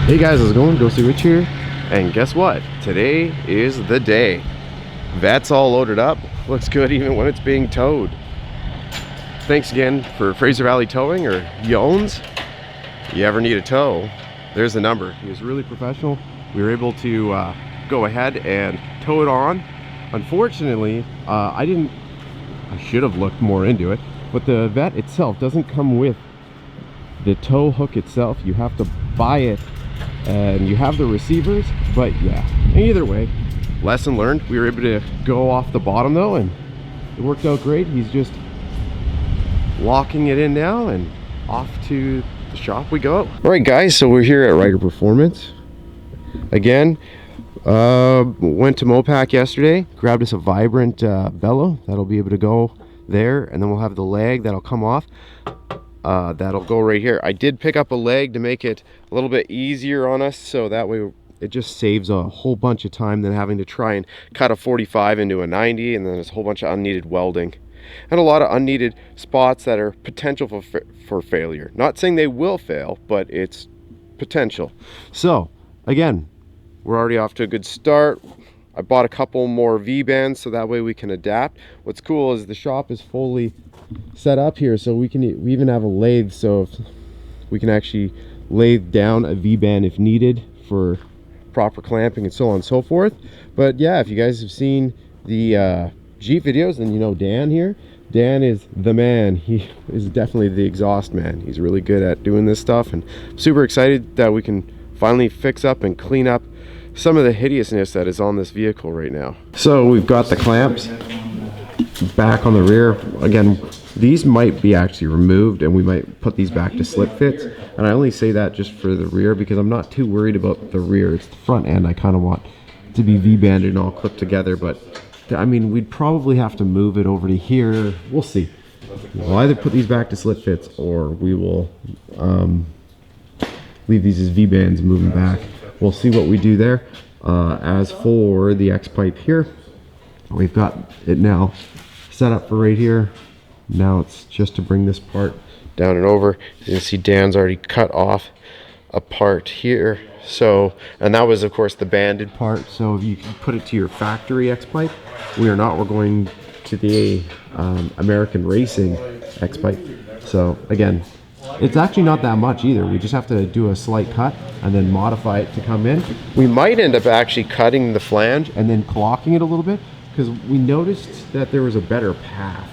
Hey guys, how's it going? Ghosty Rich here, and guess what? Today is the day. Vet's all loaded up. Looks good even when it's being towed. Thanks again for Fraser Valley Towing, or Yones. You ever need a tow, there's the number. He was really professional. We were able to go ahead and tow it on. Unfortunately, I should have looked more into it, but the Vet itself doesn't come with the tow hook itself. You have to buy it, and you have the receivers. But yeah, either way, lesson learned. We were able to go off the bottom though, and it worked out great. He's just locking it in now, and off to the shop we go. All right guys, so we're here at Ryder Performance again. Went to Mopac yesterday, grabbed us a Vibrant bellow that'll be able to go there, and then we'll have the leg that'll come off. That'll go right here. I did pick up a leg to make it a little bit easier on us, so that way it just saves a whole bunch of time than having to try and cut a 45 into a 90, and then there's a whole bunch of unneeded welding and a lot of unneeded spots that are potential for failure. Not saying they will fail, but it's potential. So again, we're already off to a good start. I bought a couple more V-bands so that way we can adapt. What's cool is the shop is fully set up here, so we even have a lathe, so if we can actually lathe down a V-band if needed for proper clamping and so on and so forth. But yeah, if you guys have seen the Jeep videos, then you know Dan here. Dan is the man. He is definitely the exhaust man. He's really good at doing this stuff, and super excited that we can finally fix up and clean up some of the hideousness that is on this vehicle right now. So we've got the clamps back on the rear. Again, these might be actually removed, and we might put these back to slip fits. And I only say that just for the rear because I'm not too worried about the rear. It's the front end I kind of want to be V-banded and all clipped together. But I mean, we'd probably have to move it over to here. We'll see. We'll either put these back to slip fits, or we will leave these as V-bands moving back. We'll see what we do there. As for the X-pipe here, we've got it now set up for right here. Now it's just to bring this part down and over. You can see Dan's already cut off a part here. So, and that was of course the banded part. So if you can put it to your factory X-pipe, we are not. We're going to the American Racing X-pipe. So again, it's actually not that much either. We just have to do a slight cut and then modify it to come in. We might end up actually cutting the flange and then clocking it a little bit, because we noticed that there was a better path.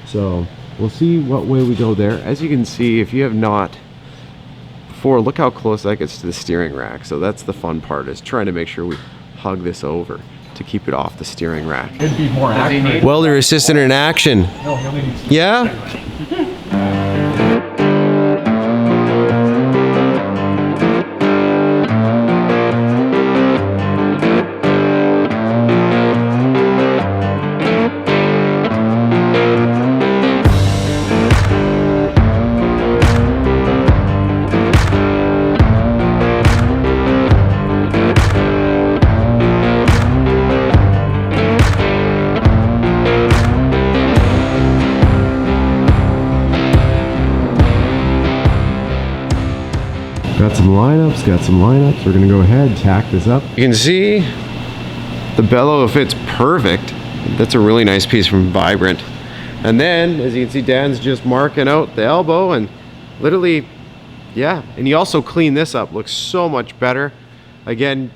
So we'll see what way we go there. As you can see, if you have not before, look how close that gets to the steering rack. So that's the fun part, is trying to make sure we hug this over to keep it off the steering rack. It'd be more accurate. Welder assistant in action. Yeah? Got some lineups. We're gonna go ahead, tack this up. You can see the bellow fits perfect. That's a really nice piece from Vibrant. And then, as you can see, Dan's just marking out the elbow, and literally, yeah. And he also cleaned this up. Looks so much better. Again,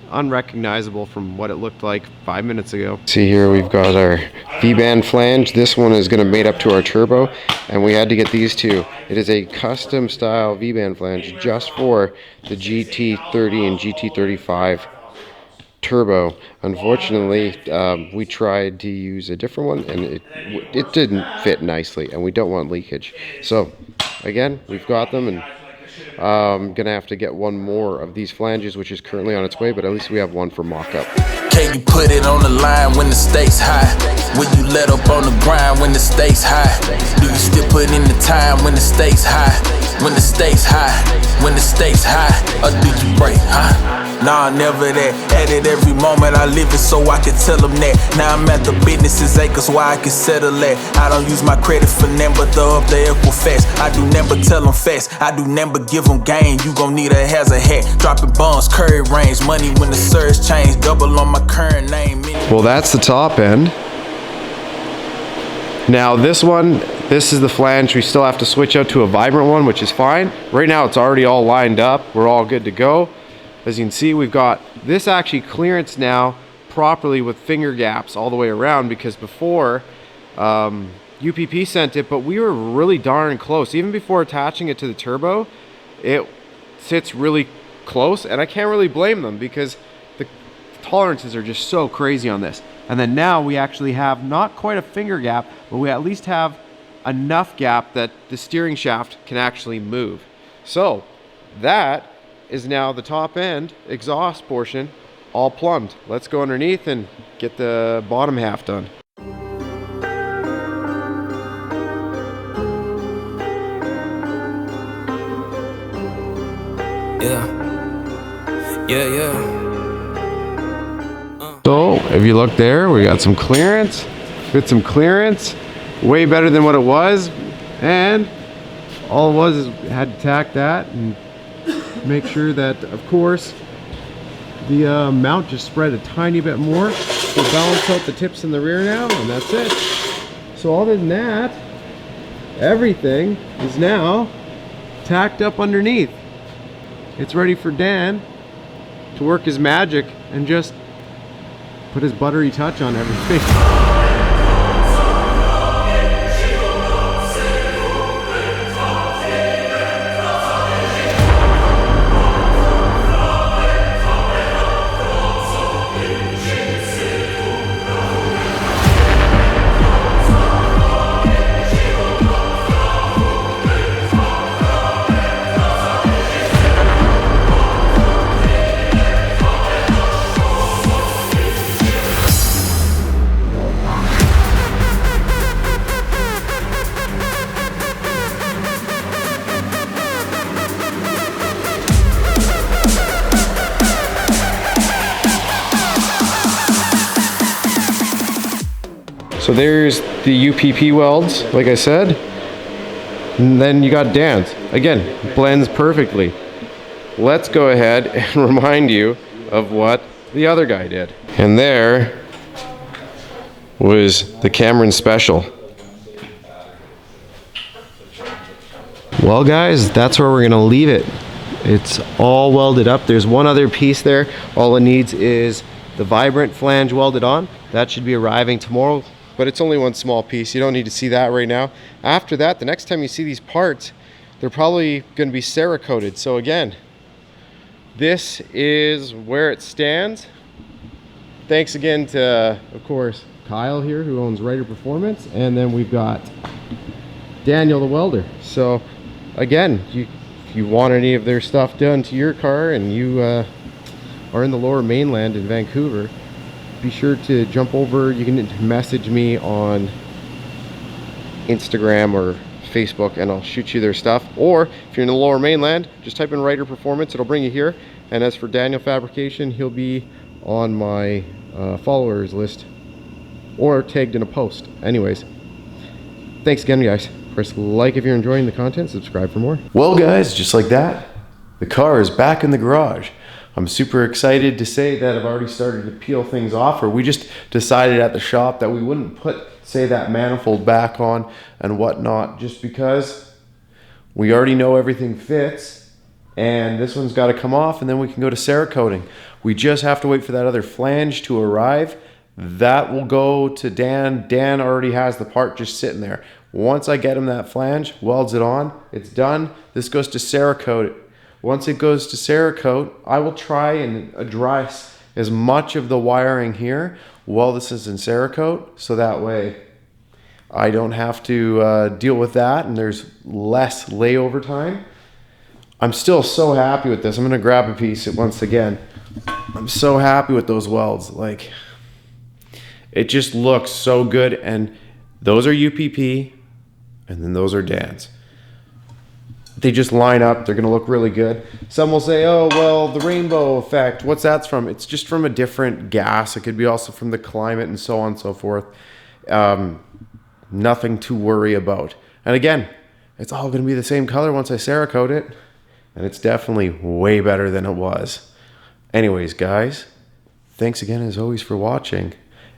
unrecognizable from what it looked like 5 minutes ago. See here, we've got our V-band flange. This one is going to mate up to our turbo, and we had to get these two. It is a custom style V-band flange just for the GT30 and GT35 turbo. Unfortunately, we tried to use a different one, and it didn't fit nicely, and we don't want leakage. So again, we've got them, and I'm gonna have to get one more of these flanges, which is currently on its way, but at least we have one for mock-up. Can you put it on the line when the stakes high? Will you let up on the grind when the stakes high? Do you still put in the time when the stakes high? When the stakes high? When the stakes high? Or do you break, huh? Nah, never that. At it every moment I live it so I can tell them that. Now I'm at the business acres where I can settle at. I don't use my credit for them but throw up the Equifax. I do never tell them facts, I do never give them game. You gon' need a hazard hat, dropping bombs, curry range. Money when the surge change, double on my current name. Well, that's the top end. Now this one, this is the flange. We still have to switch out to a vibrant one, which is fine. Right now it's already all lined up. We're all good to go. As you can see, we've got this actually clearance now properly with finger gaps all the way around, because before UPP sent it, but we were really darn close. Even before attaching it to the turbo, it sits really close, and I can't really blame them because the tolerances are just so crazy on this. And then now we actually have not quite a finger gap, but we at least have enough gap that the steering shaft can actually move. So that is now the top end exhaust portion all plumbed. Let's go underneath and get the bottom half done. Yeah. So if you look there, we got some clearance, way better than what it was. And all it was is had to tack that and make sure that, of course, the mount just spread a tiny bit more to balance out the tips in the rear now, and that's it. So other than that, everything is now tacked up underneath. It's ready for Dan to work his magic and just put his buttery touch on everything. So there's the UPP welds, like I said. And then you got Dan's. Again, blends perfectly. Let's go ahead and remind you of what the other guy did. And there was the Cameron Special. Well guys, that's where we're gonna leave it. It's all welded up. There's one other piece there. All it needs is the vibrant flange welded on. That should be arriving tomorrow, but it's only one small piece. You don't need to see that right now. After that, the next time you see these parts, they're probably gonna be cerakoted. So again, this is where it stands. Thanks again to, of course, Kyle here, who owns Ryder Performance, and then we've got Daniel the welder. So again, if you want any of their stuff done to your car and you are in the Lower Mainland in Vancouver, be sure to jump over. You can message me on Instagram or Facebook and I'll shoot you their stuff. Or if you're in the Lower Mainland, just type in Ryder Performance, it'll bring you here. And as for Daniel Fabrication, he'll be on my followers list or tagged in a post. Anyways, thanks again, guys. Press like if you're enjoying the content, subscribe for more. Well guys, just like that, the car is back in the garage. I'm super excited to say that I've already started to peel things off, or we just decided at the shop that we wouldn't put, say, that manifold back on and whatnot, just because we already know everything fits, and this one's got to come off, and then we can go to cerakoting. We just have to wait for that other flange to arrive. That will go to Dan. Dan already has the part just sitting there. Once I get him that flange, welds it on, it's done. This goes to cerakote. Once it goes to cerakote, I will try and address as much of the wiring here while this is in cerakote, so that way I don't have to deal with that and there's less layover time. I'm still so happy with this. I'm gonna grab a piece once again. I'm so happy with those welds. Like, it just looks so good, and those are UPP and then those are Dan's. they just line up. They're going to look really good. Some will say, oh, well, the rainbow effect, what's that's from? It's just from a different gas. It could be also from the climate and so on and so forth. Nothing to worry about. And again, it's all going to be the same color once I Cerakote it. And it's definitely way better than it was. Anyways, guys, thanks again as always for watching.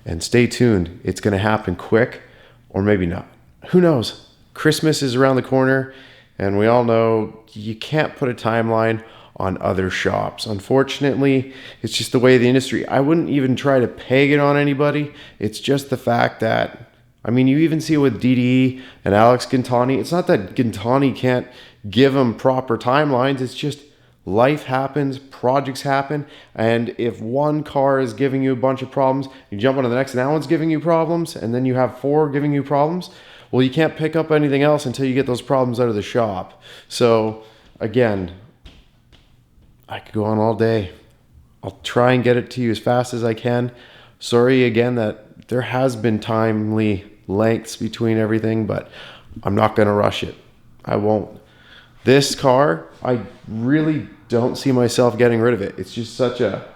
And stay tuned. It's going to happen quick, or maybe not. Who knows? Christmas is around the corner. And we all know you can't put a timeline on other shops. Unfortunately, it's just the way of the industry. I wouldn't even try to peg it on anybody. It's just the fact that, I mean, you even see it with DDE and Alex Gintani. It's not that Gintani can't give them proper timelines. It's just life happens, projects happen. And if one car is giving you a bunch of problems, you jump onto the next and that one's giving you problems, and then you have 4 giving you problems. Well, you can't pick up anything else until you get those problems out of the shop. So, again, I could go on all day. I'll try and get it to you as fast as I can. Sorry again that there has been timely lengths between everything, but I'm not going to rush it. I won't. This car, I really don't see myself getting rid of it. It's just such a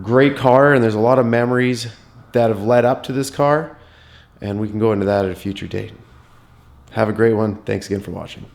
great car, and there's a lot of memories that have led up to this car. And we can go into that at a future date. Have a great one. Thanks again for watching.